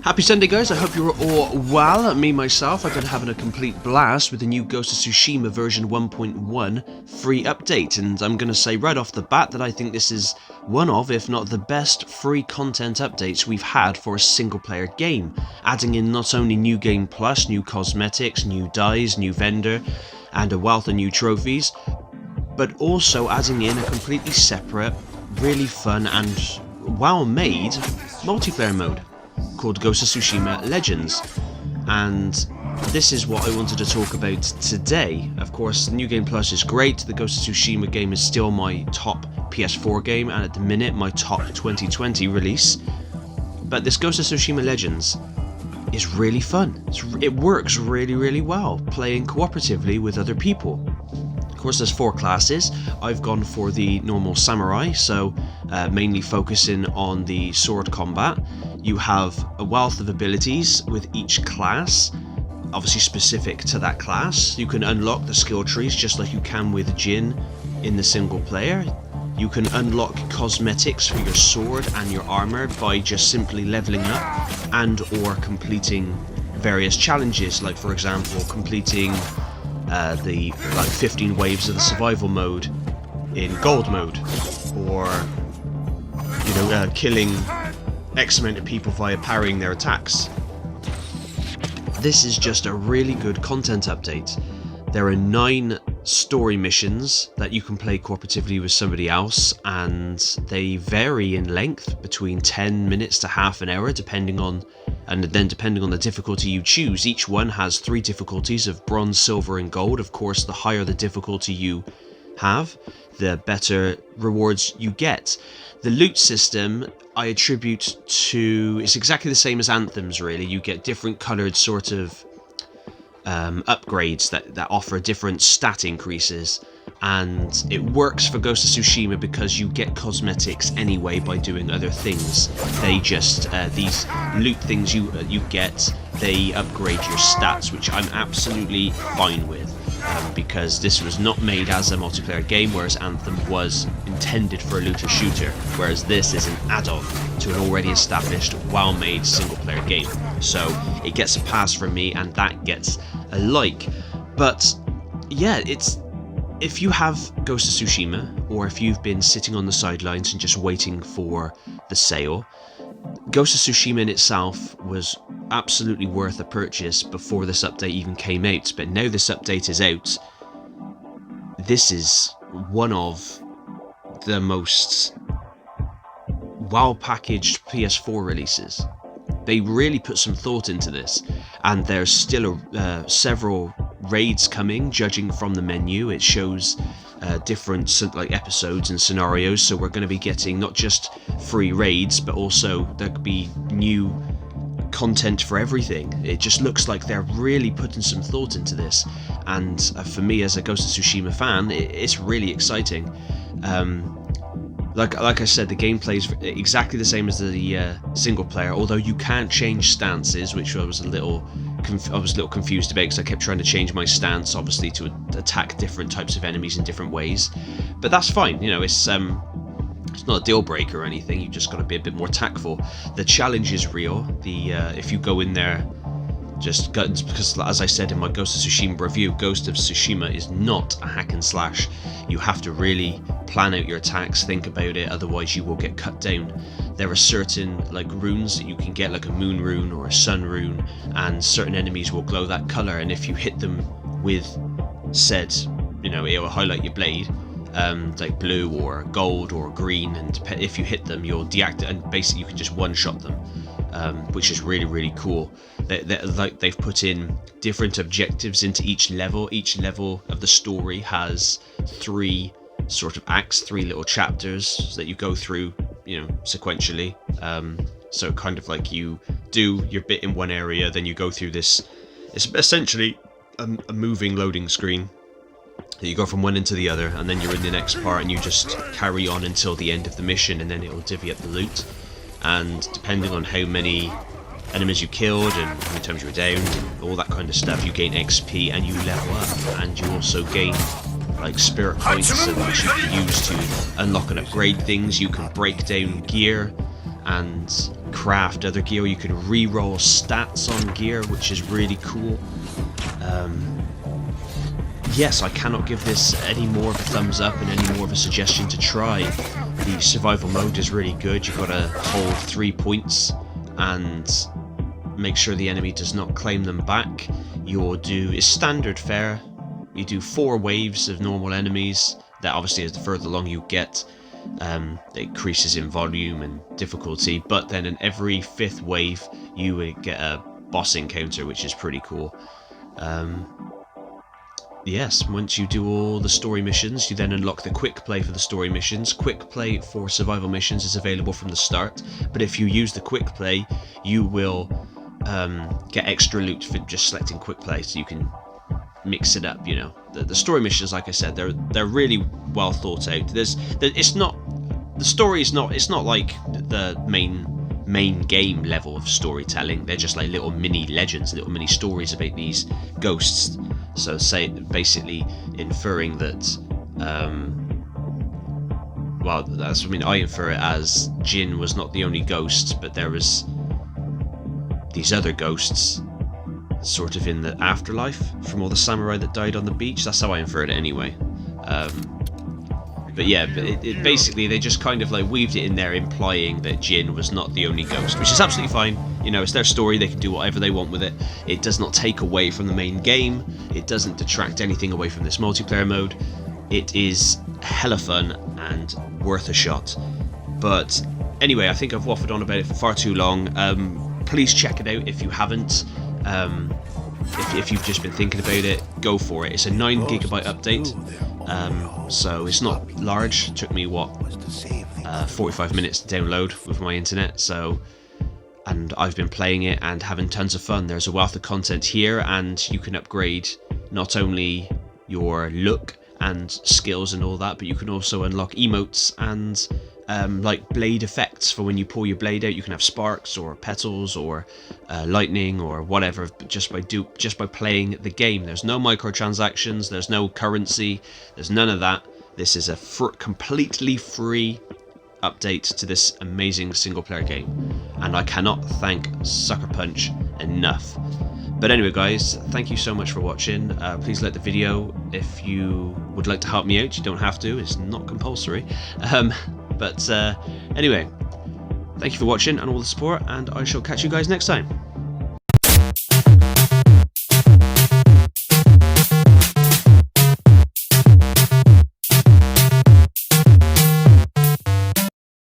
Happy Sunday, guys. I hope you're all well. Me, myself, I've been having a complete blast with the new Ghost of Tsushima version 1.1 free update, and I'm going to say right off the bat that I think this is one of, if not the best, free content updates we've had for a single-player game, adding in not only New Game Plus, new cosmetics, new dyes, new vendor, and a wealth of new trophies, but also adding in a completely separate, really fun and well-made multiplayer mode called Ghost of Tsushima Legends, and this is what I wanted to talk about today. Of course, New Game Plus is great. The Ghost of Tsushima game is still my top PS4 game, and at the minute my top 2020 release. But this Ghost of Tsushima Legends is really fun. It works really well playing cooperatively with other people. Of course, there's 4 classes. I've gone for the normal samurai, so mainly focusing on the sword combat. You have a wealth of abilities with each class, obviously specific to that class. You can unlock the skill trees just like you can with Jin in the single player. You can unlock cosmetics for your sword and your armor by just simply leveling up and or completing various challenges, like for example completing the 15 waves of the survival mode in gold mode, or killing X amount of people via parrying their attacks. This is just a really good content update. There are 9 story missions that you can play cooperatively with somebody else, and they vary in length between 10 minutes to half an hour depending on the difficulty you choose. Each one has 3 difficulties of bronze, silver and gold. Of course, the higher the difficulty you have, the better rewards you get. The loot system I attribute to, it's exactly the same as Anthem's really. You get different coloured sort of upgrades that offer different stat increases, and it works for Ghost of Tsushima because you get cosmetics anyway by doing other things. They just, these loot things you get, they upgrade your stats, which I'm absolutely fine with. Because this was not made as a multiplayer game, whereas Anthem was intended for a looter shooter, whereas this is an add-on to an already established, well-made single-player game. So it gets a pass from me, and that gets a like. But yeah, if you have Ghost of Tsushima, or if you've been sitting on the sidelines and just waiting for the sale, Ghost of Tsushima in itself was absolutely worth a purchase before this update even came out, but now this update is out, this is one of the most well-packaged PS4 releases. They really put some thought into this, and there's still several raids coming, judging from the menu. It shows different episodes and scenarios, so we're going to be getting not just free raids, but also there could be new content for everything. It just looks like they're really putting some thought into this, and for me as a Ghost of Tsushima fan, it's really exciting. Like I said, the gameplay is exactly the same as the single player, although you can't change stances, which I was a little confused about, because I kept trying to change my stance, obviously, to attack different types of enemies in different ways. But that's fine, it's not a deal breaker or anything. You just got to be a bit more tactful. The challenge is real. If you go in there just guns, because as I said in my Ghost of Tsushima review, Ghost of Tsushima is not a hack and slash. You have to really plan out your attacks, think about it, otherwise you will get cut down. There are certain runes that you can get, like a moon rune or a sun rune, and certain enemies will glow that colour, and if you hit them with said, it will highlight your blade, like blue or gold or green, and if you hit them you'll deactivate, and basically you can just one-shot them, which is really cool. They've put in different objectives into each level. Each level of the story has 3 sort of acts, 3 little chapters that you go through, sequentially. So kind of like you do your bit in one area, then you go through this. It's essentially a moving loading screen. You go from one into the other, and then you're in the next part, and you just carry on until the end of the mission, and then it will divvy up the loot. And depending on how many enemies you killed and how many times you were down, and all that kind of stuff, you gain XP and you level up, and you also gain spirit points which you can use to unlock and upgrade things. You can break down gear and craft other gear, you can re-roll stats on gear, which is really cool. Yes, I cannot give this any more of a thumbs up and any more of a suggestion to try. The survival mode is really good. You've got to hold 3 points and make sure the enemy does not claim them back. You'll do is standard fare. You do 4 waves of normal enemies. That obviously, as the further along you get, it increases in volume and difficulty. But then in every 5th wave, you would get a boss encounter, which is pretty cool. Yes, once you do all the story missions, you then unlock the quick play for the story missions. Quick play for survival missions is available from the start, but if you use the quick play, you will get extra loot for just selecting quick play, so you can mix it up. You know, the story missions, like I said, they're really well thought out. It's not like the main game level of storytelling. They're just like little mini legends, little mini stories about these ghosts. So basically inferring that, well, that's, I mean, I infer it as Jin was not the only ghost, but there was these other ghosts sort of in the afterlife from all the samurai that died on the beach. That's how I inferred it anyway. But yeah, it basically, they just kind of like weaved it in there, implying that Jin was not the only ghost, which is absolutely fine. You know, it's their story, they can do whatever they want with it. It does not take away from the main game. It doesn't detract anything away from this multiplayer mode. It is hella fun and worth a shot. But anyway, I think I've waffled on about it for far too long. Please check it out if you haven't. If you've just been thinking about it, go for it. It's a 9 GB update. So it's not large. It took me 45 minutes to download with my internet. So, and I've been playing it and having tons of fun. There's a wealth of content here, and you can upgrade not only your look and skills and all that, but you can also unlock emotes and like blade effects for when you pull your blade out. You can have sparks or petals or lightning or whatever, just by playing the game. There's no microtransactions, there's no currency, there's none of that. This is a completely free update to this amazing single player game, and I cannot thank Sucker Punch enough. But anyway, guys, thank you so much for watching. Please like the video if you would like to help me out. You don't have to, it's not compulsory. But anyway, thank you for watching and all the support, and I shall catch you guys next time.